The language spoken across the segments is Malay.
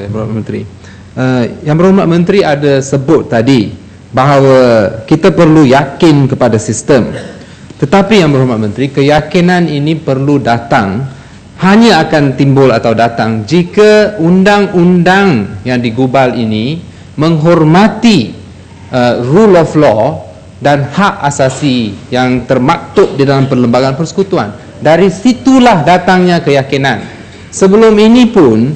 Yang Berhormat Menteri. Yang Berhormat Menteri ada sebut tadi bahawa kita perlu yakin kepada sistem. Tetapi Yang Berhormat Menteri, keyakinan ini perlu datang, hanya akan timbul atau datang jika undang-undang yang digubal ini menghormati rule of law dan hak asasi yang termaktub di dalam Perlembagaan Persekutuan. Dari situlah datangnya keyakinan. Sebelum ini pun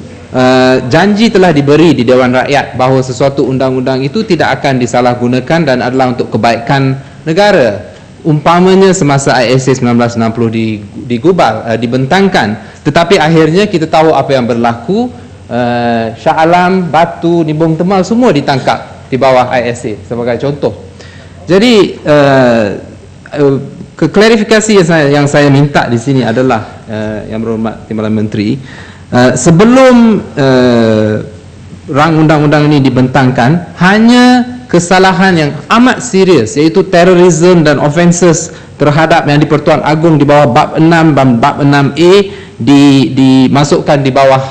janji telah diberi di Dewan Rakyat bahawa sesuatu undang-undang itu tidak akan disalahgunakan dan adalah untuk kebaikan negara. Umpamanya semasa ISA 1960 digubal, dibentangkan, tetapi akhirnya kita tahu apa yang berlaku. Shah Alam, Batu, Nibong Temal semua ditangkap di bawah ISA sebagai contoh. Jadi klarifikasi yang saya minta di sini adalah Yang Berhormat Timbalan Menteri, sebelum rang undang-undang ini dibentangkan, hanya kesalahan yang amat serius iaitu terorisme dan offenses terhadap yang di-Pertuan Agong di bawah bab 6 dan bab 6A dimasukkan di bawah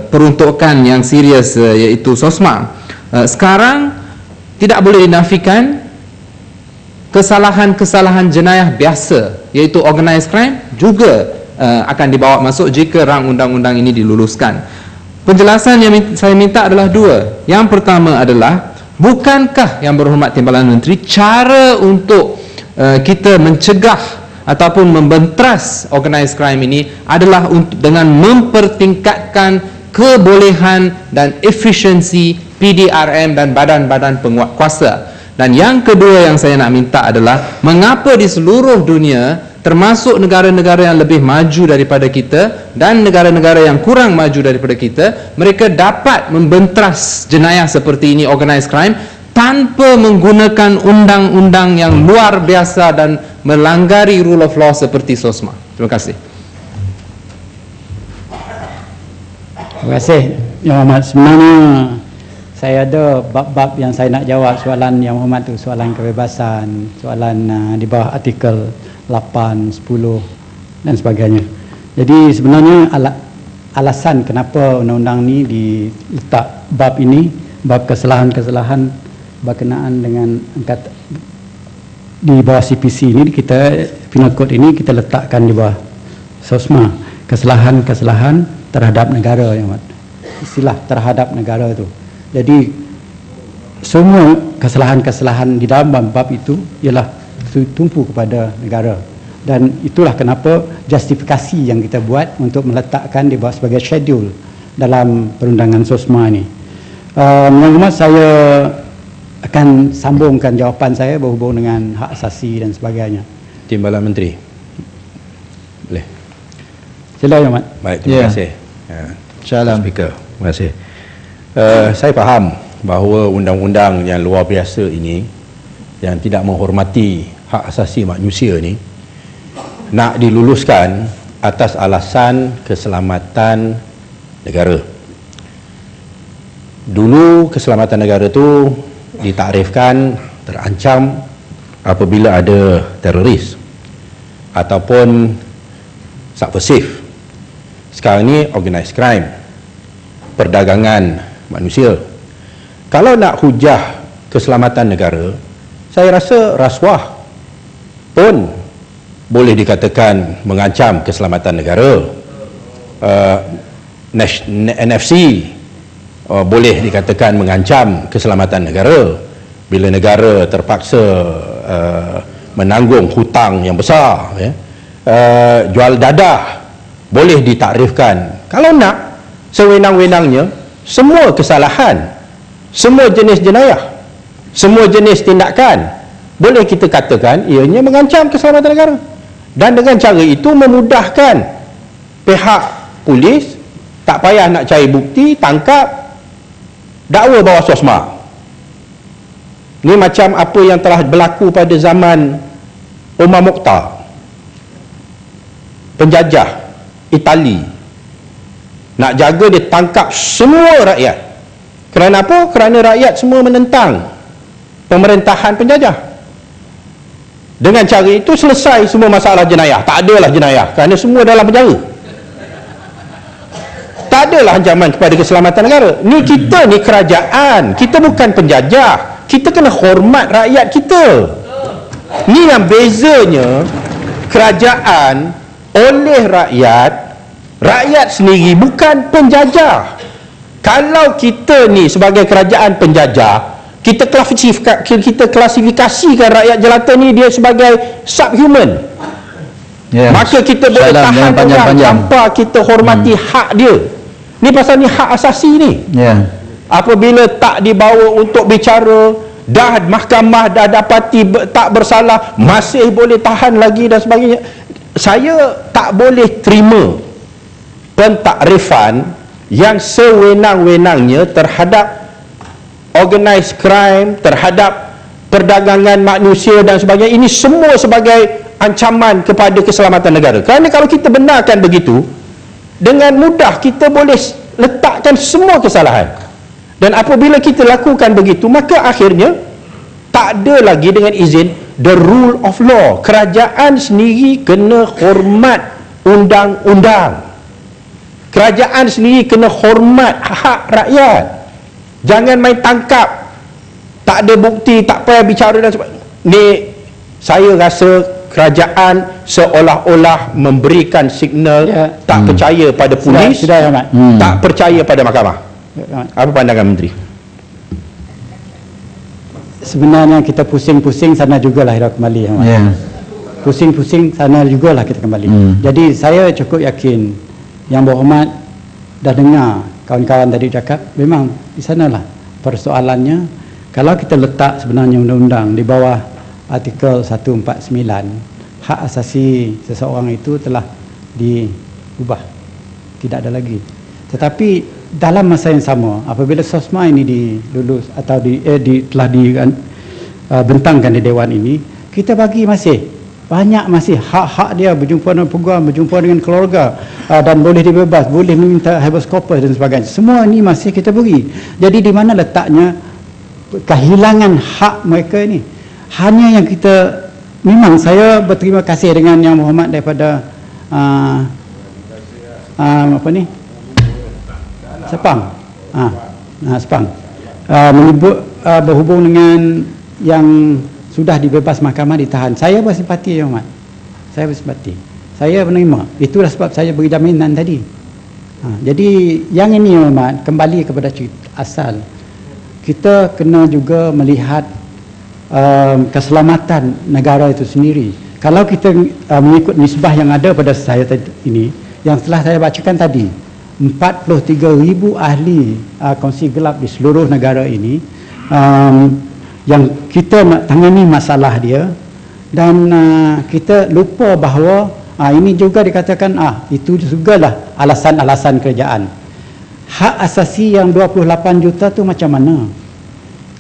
peruntukan yang serius iaitu SOSMA. Sekarang tidak boleh dinafikan kesalahan-kesalahan jenayah biasa iaitu organised crime juga akan dibawa masuk jika rang undang-undang ini diluluskan. Penjelasan yang saya minta adalah dua. Yang pertama adalah, bukankah Yang Berhormat Timbalan Menteri, cara untuk kita mencegah ataupun membentras organised crime ini adalah dengan mempertingkatkan kebolehan dan efisiensi PDRM dan badan-badan penguat kuasa. Dan yang kedua yang saya nak minta adalah, mengapa di seluruh dunia, termasuk negara-negara yang lebih maju daripada kita dan negara-negara yang kurang maju daripada kita, mereka dapat membentras jenayah seperti ini, organised crime, tanpa menggunakan undang-undang yang luar biasa dan melanggari rule of law seperti SOSMA. Terima kasih. Terima kasih, Yang Hormat. Sebenarnya saya ada bab-bab yang saya nak jawab soalan Yang Hormat tu, soalan kebebasan, soalan di bawah artikel 8, 10 dan sebagainya. Jadi sebenarnya alasan kenapa undang-undang ni diletak bab ini, bab kesalahan-kesalahan berkenaan dengan di bawah CPC ini, kita Penal Code ini kita letakkan di bawah SOSMA, kesalahan-kesalahan terhadap negara, yang istilah terhadap negara itu. Jadi semua kesalahan-kesalahan di dalam bab itu ialah tumpu kepada negara, dan itulah kenapa justifikasi yang kita buat untuk meletakkan di bawah sebagai schedule dalam perundangan SOSMA ini. Yang Hormat, saya akan sambungkan jawapan saya berhubung dengan hak asasi dan sebagainya. Timbalan Menteri, boleh? Sila, Yang Hormat. Baik, terima kasih. InsyaAllah. Speaker, terima kasih. Saya faham bahawa undang-undang yang luar biasa ini, yang tidak menghormati hak asasi manusia ni, nak diluluskan atas alasan keselamatan negara. Dulu keselamatan negara tu ditakrifkan terancam apabila ada teroris ataupun subversif. Sekarang ni organised crime, perdagangan manusia. Kalau nak hujah keselamatan negara, saya rasa rasuah pun boleh dikatakan mengancam keselamatan negara. NFC boleh dikatakan mengancam keselamatan negara bila negara terpaksa menanggung hutang yang besar, ya. Jual dadah boleh ditakrifkan. Kalau nak sewenang-wenangnya, semua kesalahan, semua jenis jenayah, semua jenis tindakan boleh kita katakan ianya mengancam keselamatan negara. Dan dengan cara itu memudahkan pihak polis, tak payah nak cari bukti, tangkap, dakwa bawah SOSMA. Ini macam apa yang telah berlaku pada zaman Umar Mokhtar, penjajah Itali. Nak jaga dia tangkap semua rakyat. Kerana apa? Kerana rakyat semua menentang pemerintahan penjajah. Dengan cara itu selesai semua masalah jenayah. Tak adalah jenayah kerana semua dalam penjara. Tak adalah ancaman kepada keselamatan negara. Ni kita ni kerajaan, kita bukan penjajah. Kita kena hormat rakyat kita. Ni yang bezanya kerajaan oleh rakyat, rakyat sendiri bukan penjajah. Kalau kita ni sebagai kerajaan penjajah, kita klasifikasikan rakyat jelata ni dia sebagai subhuman. Maka kita boleh tahan orang tanpa kita hormati hak dia. Ni pasal ni hak asasi ni. Apabila tak dibawa untuk bicara, dah mahkamah dah dapati tak bersalah, masih boleh tahan lagi dan sebagainya. Saya tak boleh terima pentakrifan yang sewenang-wenangnya terhadap organised crime, terhadap perdagangan manusia dan sebagainya. Ini semua sebagai ancaman kepada keselamatan negara. Kerana kalau kita benarkan begitu, dengan mudah kita boleh letakkan semua kesalahan. Dan apabila kita lakukan begitu, maka akhirnya tak ada lagi dengan izin the rule of law. Kerajaan sendiri kena hormat undang-undang. Kerajaan sendiri kena hormat hak rakyat. Jangan main tangkap. Tak ada bukti, tak payah bicara dan sebagainya. Ni saya rasa kerajaan seolah-olah memberikan signal tak percaya pada polis, tak percaya pada mahkamah. Apa pandangan Menteri? Sebenarnya kita pusing-pusing sana jugalah kita kembali. Pusing-pusing sana jugalah kita kembali. Jadi saya cukup yakin Yang Berhormat dah dengar kawan-kawan tadi cakap, memang di sanalah persoalannya. Kalau kita letak sebenarnya undang-undang di bawah artikel 149, hak asasi seseorang itu telah diubah, tidak ada lagi. Tetapi dalam masa yang sama, apabila SOSMA ini dilulus atau telah dibentangkan di Dewan ini, kita bagi masih banyak hak-hak dia, berjumpa dengan peguam, berjumpa dengan keluarga, dan boleh dibebas, boleh meminta habeas corpus dan sebagainya. Semua ini masih kita beri. Jadi di mana letaknya kehilangan hak mereka ini? Hanya yang kita, memang saya berterima kasih dengan Yang Berhormat daripada Sepang, Sepang, menyebut berhubung dengan yang sudah dibebas mahkamah ditahan. Saya bersimpati, Yang Berhormat. Saya bersimpati. Saya menerima. Itulah sebab saya beri jaminan tadi. Jadi yang ini, Yang Berhormat, kembali kepada cerita asal. Kita kena juga melihat keselamatan negara itu sendiri. Kalau kita mengikut nisbah yang ada pada saya ini, yang telah saya bacakan tadi, 43,000 ahli kongsi gelap di seluruh negara ini, yang kita nak tangani masalah dia, dan kita lupa bahawa ini juga dikatakan itu jugalah alasan-alasan kerajaan. Hak asasi yang 28 juta tu macam mana?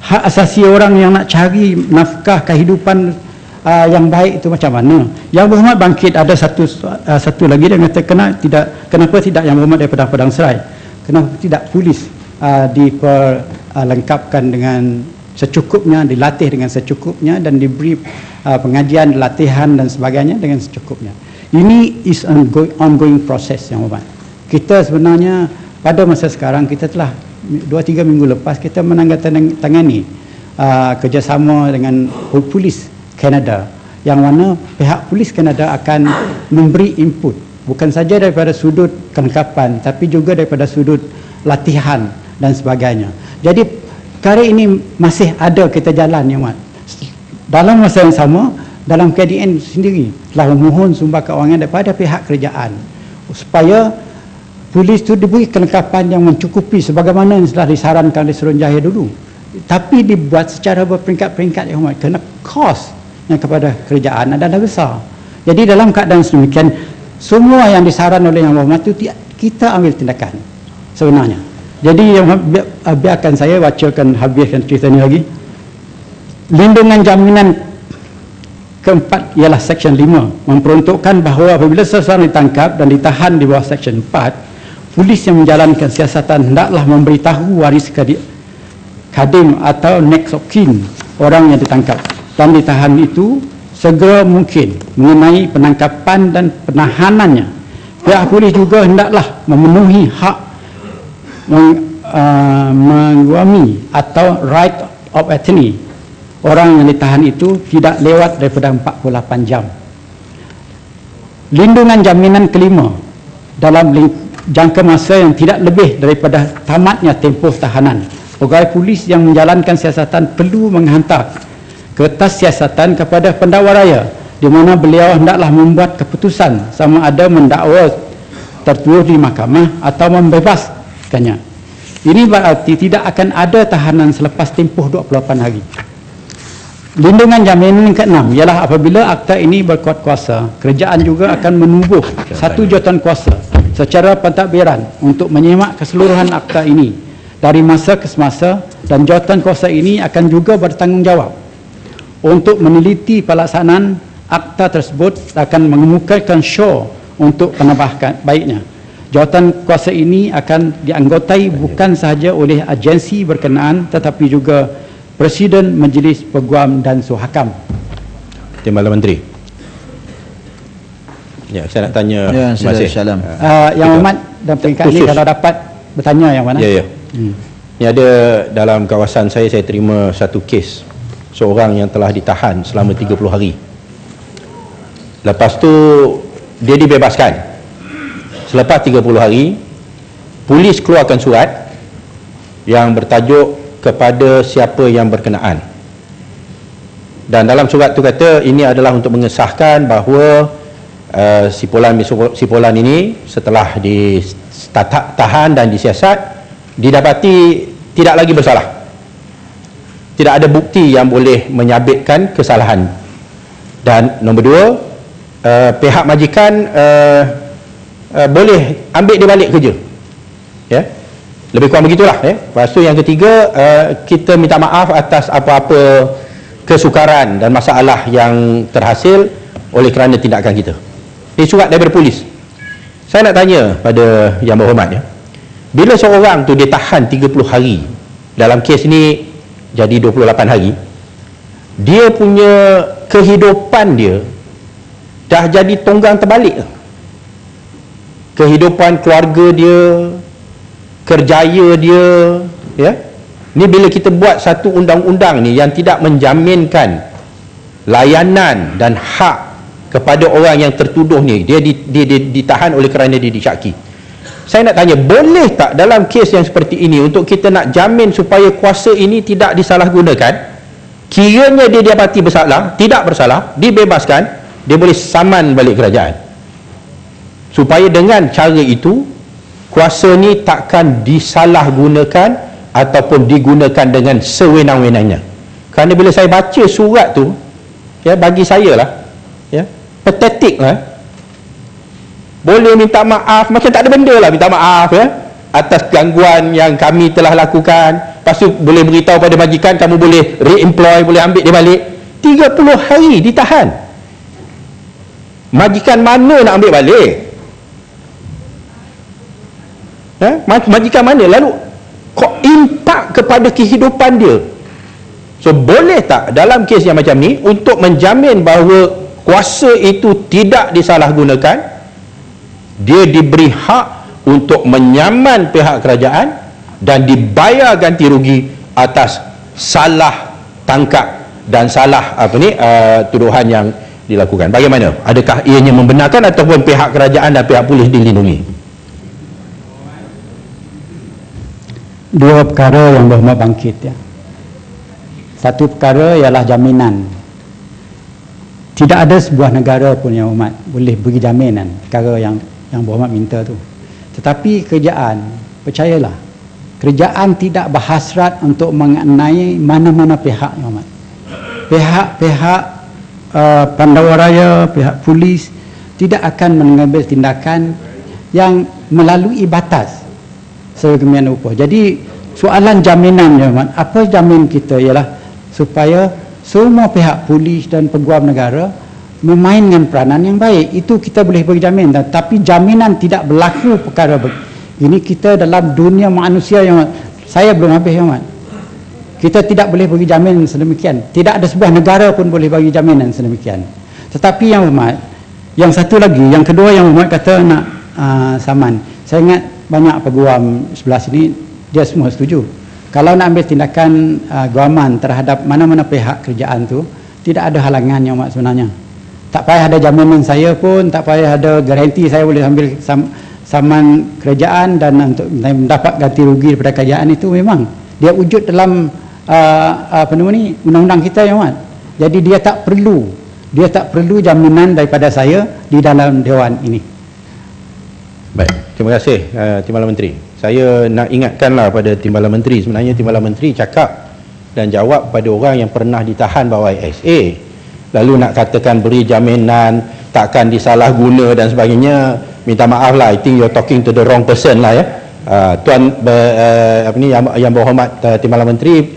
Hak asasi orang yang nak cari nafkah kehidupan yang baik itu macam mana? Yang Berhormat bangkit ada satu lagi, dia kata kenapa tidak Yang Berhormat daripada Padang Serai? Kenapa tidak polis diperlengkapkan dengan secukupnya, dilatih dengan secukupnya, dan diberi pengajian, latihan dan sebagainya dengan secukupnya. Ini is ongoing process, Yang Berhormat. Kita sebenarnya pada masa sekarang, kita telah 2-3 minggu lepas kita menandatangani kerjasama dengan polis Kanada, yang mana pihak polis Kanada akan memberi input bukan saja daripada sudut kelengkapan, tapi juga daripada sudut latihan dan sebagainya. Jadi perkara ini masih ada kita jalan, Yang Berhormat. Dalam masa yang sama, dalam KDN sendiri telah memohon sumber kewangan daripada pihak kerajaan supaya polis itu diberi kelengkapan yang mencukupi sebagaimana yang telah disarankan oleh Suruhanjaya dulu, tapi dibuat secara berperingkat-peringkat, Yang Berhormat, kerana kos yang kepada kerajaan adalah besar. Jadi dalam keadaan sedemikian, semua yang disaran oleh Yang Berhormat itu kita ambil tindakan sebenarnya. Jadi biarkan saya bacakan habiskan cerita ini lagi. Lindungan jaminan keempat ialah Seksyen 5, memperuntukkan bahawa apabila seseorang ditangkap dan ditahan di bawah Seksyen 4, polis yang menjalankan siasatan hendaklah memberitahu waris kadim atau next of kin orang yang ditangkap dan ditahan itu segera mungkin mengenai penangkapan dan penahanannya. Pihak polis juga hendaklah memenuhi hak menguami atau right of attorney orang yang ditahan itu tidak lewat daripada 48 jam. Lindungan jaminan kelima dalam jangka masa yang tidak lebih daripada tamatnya tempoh tahanan. Pegawai polis yang menjalankan siasatan perlu menghantar kertas siasatan kepada pendakwa raya di mana beliau hendaklah membuat keputusan sama ada mendakwa tertuduh di mahkamah atau membebaskannya. Ini berarti tidak akan ada tahanan selepas tempoh 28 hari. Lindungan jaminan ke-6 ialah apabila akta ini berkuat kuasa, kerajaan juga akan menubuh satu jawatan kuasa secara pentadbiran untuk menyemak keseluruhan akta ini dari masa ke semasa, dan jawatan kuasa ini akan juga bertanggungjawab untuk meneliti pelaksanaan akta tersebut, akan mengemukakan show untuk penambahkan baiknya. Jawatan kuasa ini akan dianggotai bukan sahaja oleh agensi berkenaan tetapi juga Presiden Majlis Peguam dan Suhakam. Timbalan Menteri. Ya, saya nak tanya. Ya, Salam. Yang Amat dan peringkat ini kalau dapat bertanya yang mana? Ya. Ini ada dalam kawasan saya terima satu kes seorang yang telah ditahan selama 30 hari. Lepas tu dia dibebaskan. Selepas 30 hari, polis keluarkan surat yang bertajuk kepada siapa yang berkenaan. Dan dalam surat tu kata ini adalah untuk mengesahkan bahawa si Polan ini setelah ditahan dan disiasat didapati tidak lagi bersalah. Tidak ada bukti yang boleh menyabitkan kesalahan. Dan nombor dua, pihak majikan boleh ambil dia balik kerja. Ya. Lebih kurang begitulah. Lepas tu yang ketiga, kita minta maaf atas apa-apa kesukaran dan masalah yang terhasil oleh kerana tindakan kita. Ini surat daripada polis. Saya nak tanya pada yang berhormat, ya, bila seorang tu ditahan 30 hari, dalam kes ni jadi 28 hari, dia punya kehidupan dia dah jadi tonggang terbalik. Kehidupan keluarga dia, kerjaya dia, ya. Ni bila kita buat satu undang-undang ni yang tidak menjaminkan layanan dan hak kepada orang yang tertuduh ni, dia ditahan oleh kerana dia disyaki. Saya nak tanya, boleh tak dalam kes yang seperti ini untuk kita nak jamin supaya kuasa ini tidak disalahgunakan, kiranya dia dapati bersalah, tidak bersalah, dibebaskan, dia boleh saman balik kerajaan, supaya dengan cara itu kuasa ni takkan disalahgunakan ataupun digunakan dengan sewenang-wenangnya. Kerana bila saya baca surat tu, ya, bagi saya lah, ya, patetik lah. Boleh minta maaf, macam tak ada benda lah minta maaf, ya, atas gangguan yang kami telah lakukan. Lepas tu boleh beritahu pada majikan, kamu boleh re-employ, boleh ambil dia balik. 30 hari ditahan. Majikan mana nak ambil balik? Majikan mana? Lalu kok impak kepada kehidupan dia? So boleh tak dalam kes yang macam ni untuk menjamin bahawa kuasa itu tidak disalahgunakan, dia diberi hak untuk menyaman pihak kerajaan dan dibayar ganti rugi atas salah tangkap dan salah tuduhan yang dilakukan? Bagaimana? Adakah ianya membenarkan ataupun pihak kerajaan dan pihak polis dilindungi? Dua perkara yang berhormat bangkit, ya. Satu perkara ialah jaminan. Tidak ada sebuah negara pun yang hormat boleh beri jaminan perkara yang berhormat minta tu. Tetapi kerajaan, percayalah, kerajaan tidak berhasrat untuk mengenai mana-mana pihak yang hormat. Pihak Pandawara Raya, pihak polis tidak akan mengambil tindakan yang melalui batas sedemikian rupa. Jadi soalan jaminan, ya, apa jamin kita ialah supaya semua pihak polis dan peguam negara memainkan peranan yang baik. Itu kita boleh beri jamin. Tapi jaminan tidak berlaku perkara ini. Kita dalam dunia manusia yang saya belum habis, ya, kita tidak boleh beri jaminan sedemikian. Tidak ada sebuah negara pun boleh bagi jaminan sedemikian. Tetapi yang hormat, yang satu lagi, yang kedua yang hormat kata nak saman. Saya ingat banyak peguam sebelah sini dia semua setuju. Kalau nak ambil tindakan guaman terhadap mana-mana pihak kerjaan tu, tidak ada halangan yang mak sebenarnya. Tak payah ada jaminan saya pun, tak payah ada garanti saya boleh ambil saman kerajaan dan untuk mendapat ganti rugi daripada kerajaan. Itu memang dia wujud dalam apa nama ni, undang-undang kita ya mak. Jadi dia tak perlu jaminan daripada saya di dalam dewan ini. Baik, terima kasih Timbalan Menteri. Saya nak ingatkanlah pada Timbalan Menteri, sebenarnya Timbalan Menteri cakap dan jawab pada orang yang pernah ditahan bawah SA, lalu nak katakan beri jaminan takkan disalahguna dan sebagainya. Minta maaf lah, I think you're talking to the wrong person lah ya. Tuan yang berhormat Timbalan Menteri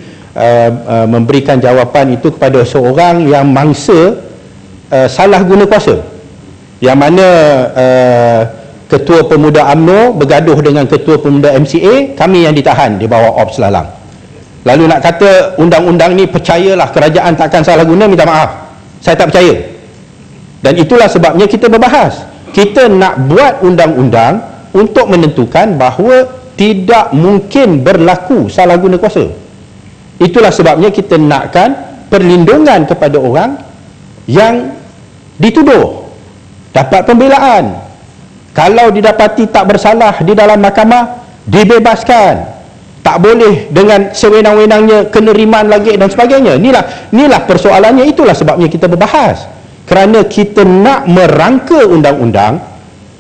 memberikan jawapan itu kepada seorang yang mangsa salah guna kuasa, yang mana Ketua Pemuda UMNO bergaduh dengan Ketua Pemuda MCA, kami yang ditahan di bawah Ops Lalang. Lalu nak kata undang-undang ni percayalah kerajaan takkan salah guna, minta maaf, saya tak percaya. Dan itulah sebabnya kita berbahas. Kita nak buat undang-undang untuk menentukan bahawa tidak mungkin berlaku salah guna kuasa. Itulah sebabnya kita nakkan perlindungan kepada orang yang dituduh, dapat pembelaan. Kalau didapati tak bersalah di dalam mahkamah, dibebaskan. Tak boleh dengan sewenang-wenangnya kena riman lagi dan sebagainya. Inilah persoalannya. Itulah sebabnya kita berbahas. Kerana kita nak merangka undang-undang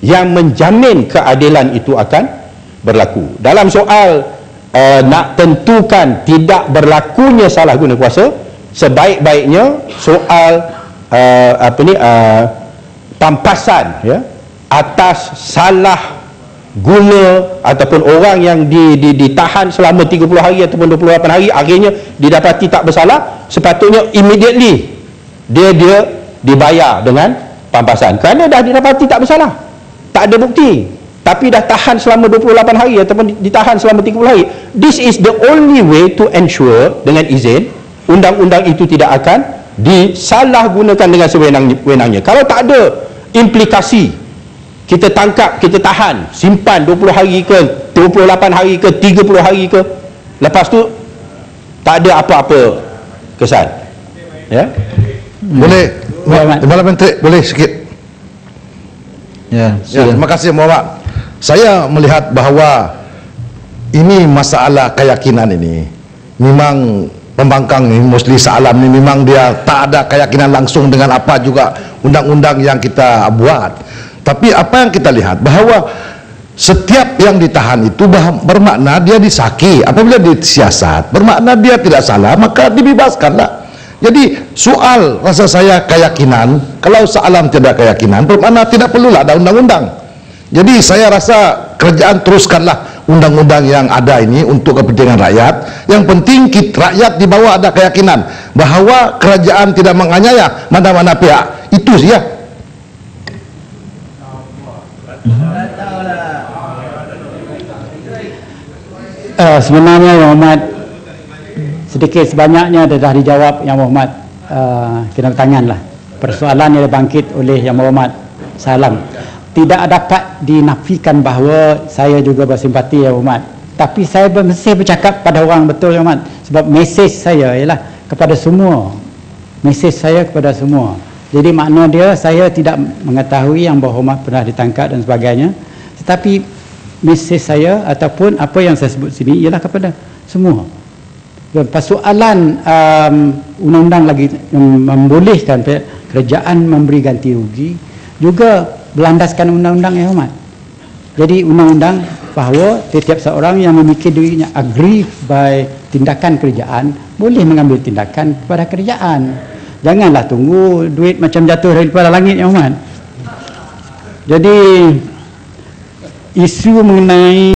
yang menjamin keadilan itu akan berlaku. Dalam soal nak tentukan tidak berlakunya salah guna kuasa, sebaik-baiknya soal pampasan ya, atas salah guna ataupun orang yang ditahan selama 30 hari ataupun 28 hari, akhirnya didapati tak bersalah, sepatutnya immediately dia dibayar dengan pampasan kerana dah didapati tak bersalah, tak ada bukti, tapi dah tahan selama 28 hari ataupun ditahan selama 30 hari. This is the only way to ensure, dengan izin, undang-undang itu tidak akan disalahgunakan dengan sewenang-wenangnya. Kalau tak ada implikasi, kita tangkap, kita tahan, simpan 20 hari ke, 28 hari ke, 30 hari ke, lepas tu tak ada apa-apa kesan. Ya? Boleh, Timbalan Menteri, boleh sikit? Ya, terima kasih Muhammad. Saya melihat bahawa ini masalah keyakinan ini. Memang pembangkang ni, Musli Shah Alam ni memang dia tak ada keyakinan langsung dengan apa juga undang-undang yang kita buat. Tapi apa yang kita lihat bahawa setiap yang ditahan itu bermakna dia disaki. Apabila disiasat, bermakna dia tidak salah, maka dibebaskanlah. Jadi soal rasa saya keyakinan, kalau Shah Alam tidak keyakinan, bermakna tidak perlulah ada undang-undang. Jadi saya rasa kerajaan teruskanlah undang-undang yang ada ini untuk kepentingan rakyat. Yang penting rakyat di bawah ada keyakinan bahawa kerajaan tidak menganiaya mana-mana pihak. Itu saja. Sebenarnya Yang Hormat, sedikit sebanyaknya dah dijawab Yang Hormat kena tanganlah. Persoalan yang bangkit oleh Yang Hormat Salam tidak dapat dinafikan bahawa saya juga bersimpati Yang Hormat, tapi saya mesti bercakap pada orang betul Yang Hormat, sebab mesej saya ialah kepada semua. Mesej saya kepada semua. Jadi makna dia, saya tidak mengetahui Yang Berhormat pernah ditangkap dan sebagainya, tetapi mesej saya ataupun apa yang saya sebut sini ialah kepada semua. Persoalan undang-undang lagi membolehkan kerajaan memberi ganti rugi juga berlandaskan undang-undang Yang Hormat. Jadi undang-undang bahawa setiap seorang yang memikir dirinya aggrieved by tindakan kerajaan boleh mengambil tindakan kepada kerajaan. Janganlah tunggu duit macam jatuh daripada langit Yang Hormat. Jadi isu mengenai